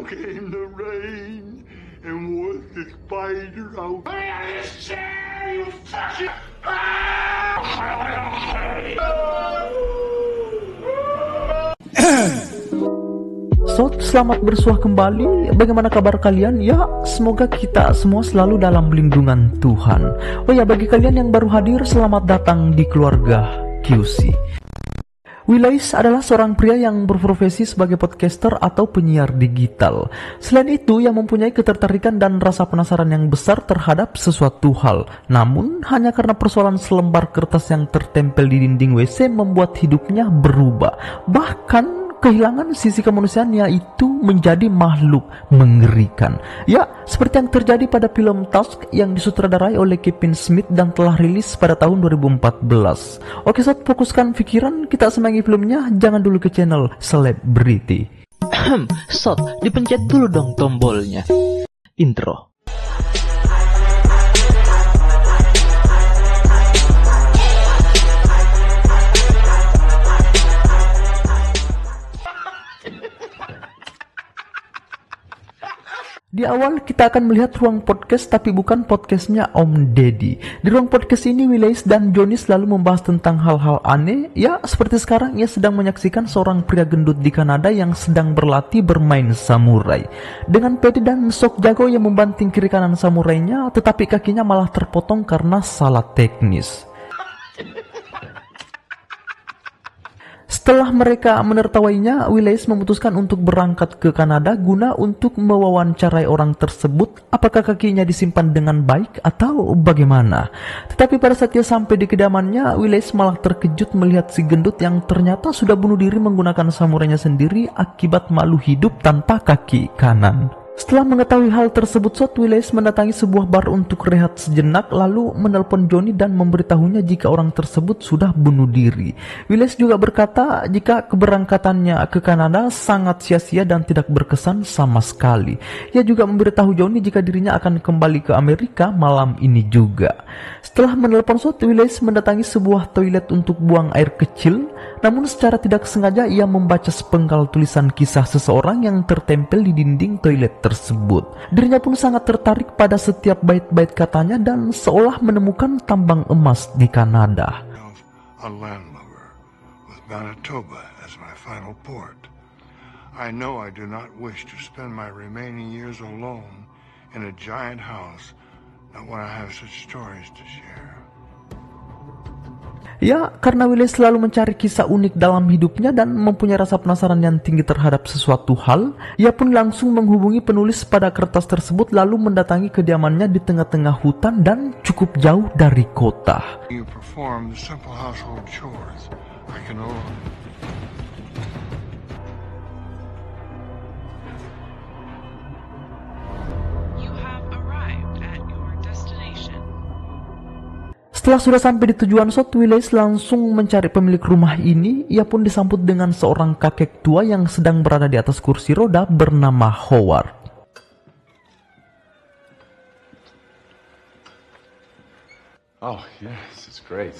Came the rain and washed the spider out. Selamat bersuah kembali. Bagaimana kabar kalian? Ya, semoga kita semua selalu dalam lindungan Tuhan. Oh ya, bagi kalian yang baru hadir, selamat datang di keluarga QC. Willais adalah seorang pria yang berprofesi sebagai podcaster atau penyiar digital. Selain itu, ia mempunyai ketertarikan dan rasa penasaran yang besar terhadap sesuatu hal. Namun, hanya karena persoalan selembar kertas yang tertempel di dinding WC membuat hidupnya berubah. Bahkan, kehilangan sisi kemanusiaannya itu menjadi makhluk mengerikan. Ya, seperti yang terjadi pada film Tusk yang disutradarai oleh Kevin Smith dan telah rilis pada tahun 2014. Oke sob, fokuskan pikiran, kita semangi filmnya, jangan dulu ke channel Selebriti. Sob, dipencet dulu dong tombolnya. Intro. Di awal kita akan melihat ruang podcast, tapi bukan podcastnya Om Deddy. Di ruang podcast ini Willais dan Johnny selalu membahas tentang hal-hal aneh. Ya, seperti sekarang ia sedang menyaksikan seorang pria gendut di Kanada yang sedang berlatih bermain samurai. Dengan pede dan sok jago ia membanting kiri kanan samurainya, tetapi kakinya malah terpotong karena salah teknis. Setelah mereka menertawainya, Willais memutuskan untuk berangkat ke Kanada guna untuk mewawancarai orang tersebut apakah kakinya disimpan dengan baik atau bagaimana. Tetapi pada saat ia sampai di kediamannya, Willais malah terkejut melihat si gendut yang ternyata sudah bunuh diri menggunakan samurainya sendiri akibat malu hidup tanpa kaki kanan. Setelah mengetahui hal tersebut, Willais mendatangi sebuah bar untuk rehat sejenak, lalu menelpon Johnny dan memberitahunya jika orang tersebut sudah bunuh diri. Willais juga berkata jika keberangkatannya ke Kanada sangat sia-sia dan tidak berkesan sama sekali. Ia juga memberitahu Johnny jika dirinya akan kembali ke Amerika malam ini juga. Setelah menelpon Willais mendatangi sebuah toilet untuk buang air kecil, namun secara tidak sengaja ia membaca sepenggal tulisan kisah seseorang yang tertempel di dinding toilet tersebut. Dirinya pun sangat tertarik pada setiap bait-bait katanya dan seolah menemukan tambang emas di Kanada. A landlubber with Manitoba as my final port. I know I do not wish to spend my remaining years alone in a giant house, not when I have such stories to share. Ya, karena Willais selalu mencari kisah unik dalam hidupnya dan mempunyai rasa penasaran yang tinggi terhadap sesuatu hal, ia pun langsung menghubungi penulis pada kertas tersebut lalu mendatangi kediamannya di tengah-tengah hutan dan cukup jauh dari kota. You perform the simple household chores. I can alone. Setelah sudah sampai di tujuan, Willais langsung mencari pemilik rumah ini. Ia pun disambut dengan seorang kakek tua yang sedang berada di atas kursi roda bernama Howard. Oh yes, it's great.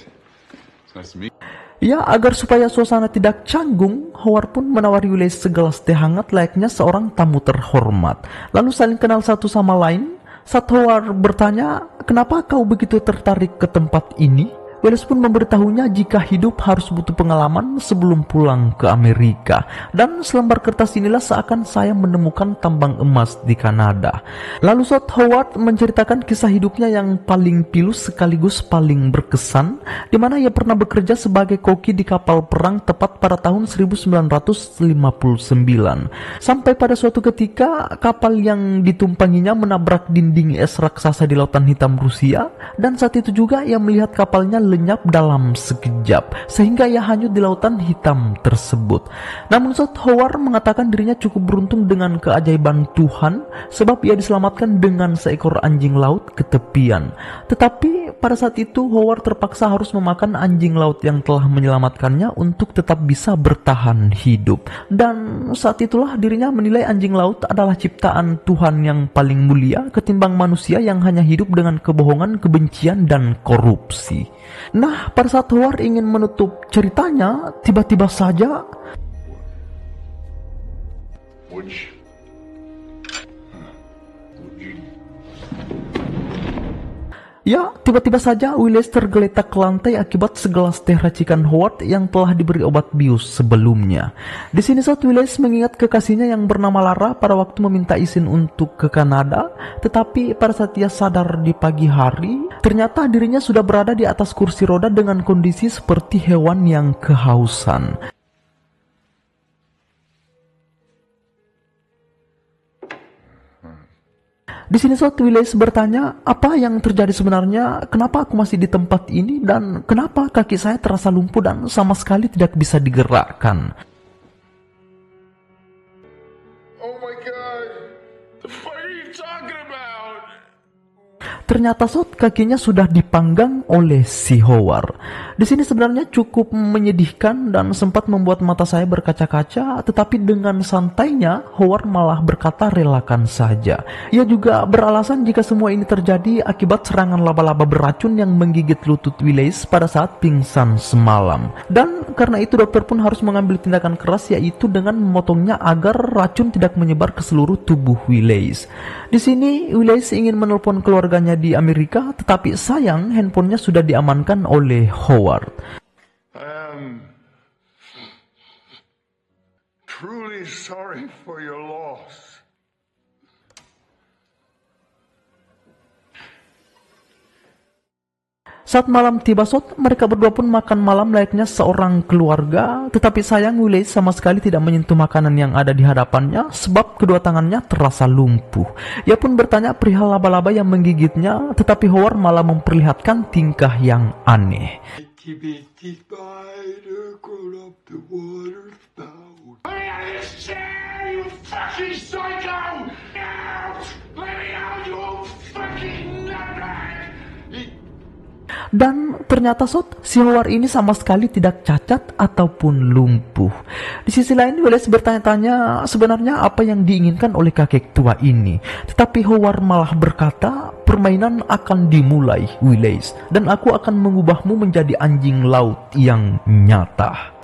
It's nice to meet you. Ya, agar supaya suasana tidak canggung, Howard pun menawari Willais segelas teh hangat layaknya seorang tamu terhormat. Lalu saling kenal satu sama lain. Saat Howard bertanya, kenapa kau begitu tertarik ke tempat ini? Willais pun memberitahunya jika hidup harus butuh pengalaman sebelum pulang ke Amerika. Dan selembar kertas inilah seakan saya menemukan tambang emas di Kanada. Lalu Howard menceritakan kisah hidupnya yang paling pilu sekaligus paling berkesan, di mana ia pernah bekerja sebagai koki di kapal perang tepat pada tahun 1959. Sampai pada suatu ketika kapal yang ditumpanginya menabrak dinding es raksasa di Lautan Hitam Rusia, dan saat itu juga ia melihat kapalnya lenyap dalam sekejap sehingga ia hanyut di Lautan Hitam tersebut. Namun Howard mengatakan dirinya cukup beruntung dengan keajaiban Tuhan sebab ia diselamatkan dengan seekor anjing laut ke tepian. Tetapi pada saat itu Howard terpaksa harus memakan anjing laut yang telah menyelamatkannya untuk tetap bisa bertahan hidup. Dan saat itulah dirinya menilai anjing laut adalah ciptaan Tuhan yang paling mulia ketimbang manusia yang hanya hidup dengan kebohongan, kebencian, dan korupsi. Nah, pada saat Howard ingin menutup ceritanya, tiba-tiba saja Which Ya, tiba-tiba saja Willis tergeletak ke lantai akibat segelas teh racikan Howard yang telah diberi obat bius sebelumnya. Di sini Willis mengingat kekasihnya yang bernama Lara pada waktu meminta izin untuk ke Kanada, tetapi pada saat ia sadar di pagi hari, ternyata dirinya sudah berada di atas kursi roda dengan kondisi seperti hewan yang kehausan. Di sini Willis bertanya, apa yang terjadi sebenarnya, kenapa aku masih di tempat ini, dan kenapa kaki saya terasa lumpuh dan sama sekali tidak bisa digerakkan. Oh my God! The fuck are you talking about? Ternyata kakinya sudah dipanggang oleh si Howard. Di sini sebenarnya cukup menyedihkan dan sempat membuat mata saya berkaca-kaca, tetapi dengan santainya Howard malah berkata relakan saja. Ia juga beralasan jika semua ini terjadi akibat serangan laba-laba beracun yang menggigit lutut Willis pada saat pingsan semalam. Dan karena itu dokter pun harus mengambil tindakan keras, yaitu dengan memotongnya agar racun tidak menyebar ke seluruh tubuh Willis. Di sini Willis ingin menelpon keluarganya di Amerika, tetapi sayang handphonenya sudah diamankan oleh Howard. I am truly sorry for your loss. Saat malam tiba mereka berdua pun makan malam layaknya seorang keluarga, tetapi sayang Willis sama sekali tidak menyentuh makanan yang ada di hadapannya sebab kedua tangannya terasa lumpuh. Ia pun bertanya perihal laba-laba yang menggigitnya, tetapi Howard malah memperlihatkan tingkah yang aneh. Dan ternyata si Howard ini sama sekali tidak cacat ataupun lumpuh. Di sisi lain Willis bertanya-tanya sebenarnya apa yang diinginkan oleh kakek tua ini. Tetapi Howard malah berkata, permainan akan dimulai Willis, dan aku akan mengubahmu menjadi anjing laut yang nyata.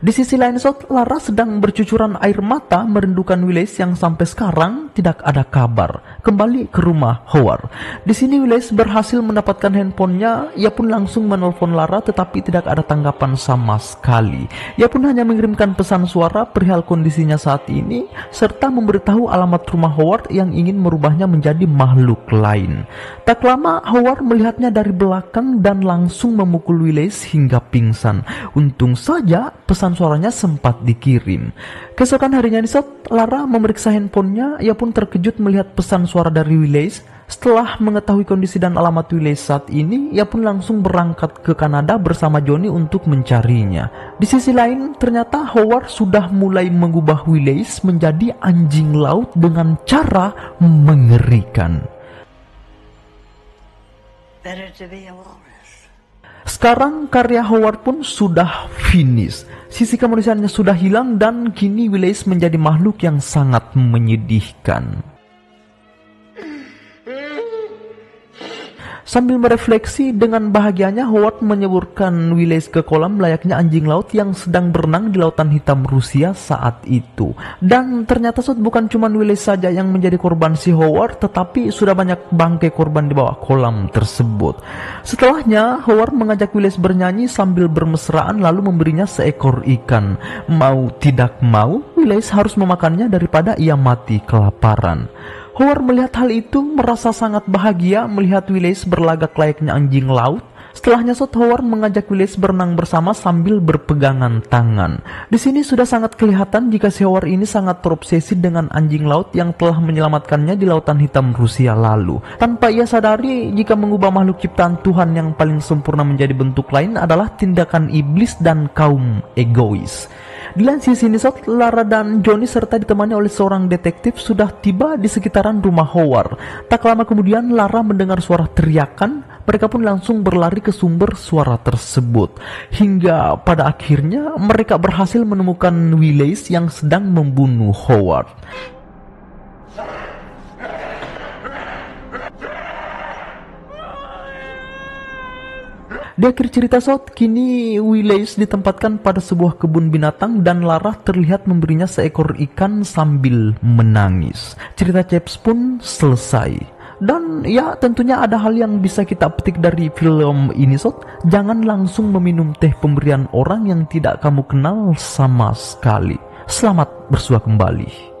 Di sisi lain Lara sedang bercucuran air mata merindukan Willis yang sampai sekarang tidak ada kabar kembali ke rumah Howard. Di sini Willis berhasil mendapatkan handphonenya. Ia pun langsung menelpon Lara, tetapi tidak ada tanggapan sama sekali. Ia pun hanya mengirimkan pesan suara perihal kondisinya saat ini serta memberitahu alamat rumah Howard yang ingin merubahnya menjadi makhluk lain. Tak lama Howard melihatnya dari belakang dan langsung memukul Willis hingga pingsan. Untung saja pesan suaranya sempat dikirim. Keesokan harinya Lara memeriksa handphonenya. Ia pun terkejut melihat pesan suara dari Willis. Setelah mengetahui kondisi dan alamat Willis saat ini, ia pun langsung berangkat ke Kanada bersama Johnny untuk mencarinya. Di sisi lain, ternyata Howard sudah mulai mengubah Willis menjadi anjing laut dengan cara mengerikan. Better to be a walrus. Sekarang karya Howard pun sudah finish. Sisi kemanusiaannya sudah hilang dan kini Willis menjadi makhluk yang sangat menyedihkan. Sambil merefleksi dengan bahagianya, Howard menyeburkan Willis ke kolam layaknya anjing laut yang sedang berenang di lautan hitam Rusia saat itu. Dan ternyata bukan cuma Willis saja yang menjadi korban si Howard, tetapi sudah banyak bangkai korban di bawah kolam tersebut. Setelahnya, Howard mengajak Willis bernyanyi sambil bermesraan lalu memberinya seekor ikan. Mau tidak mau, Willis harus memakannya daripada ia mati kelaparan. Howard melihat hal itu merasa sangat bahagia melihat Willis berlagak layaknya anjing laut. Setelahnya Howard mengajak Willis berenang bersama sambil berpegangan tangan. Di sini sudah sangat kelihatan jika si Howard ini sangat terobsesi dengan anjing laut yang telah menyelamatkannya di lautan hitam Rusia lalu. Tanpa ia sadari jika mengubah makhluk ciptaan Tuhan yang paling sempurna menjadi bentuk lain adalah tindakan iblis dan kaum egois. Di lain sisi Lara dan Johnny serta ditemani oleh seorang detektif sudah tiba di sekitaran rumah Howard. Tak lama kemudian Lara mendengar suara teriakan. Mereka pun langsung berlari ke sumber suara tersebut. Hingga pada akhirnya mereka berhasil menemukan Willis yang sedang membunuh Howard. Di akhir cerita Sot, kini Willis ditempatkan pada sebuah kebun binatang dan Lara terlihat memberinya seekor ikan sambil menangis. Cerita Chaps pun selesai. Dan ya tentunya ada hal yang bisa kita petik dari film ini Sot. Jangan langsung meminum teh pemberian orang yang tidak kamu kenal sama sekali. Selamat bersua kembali.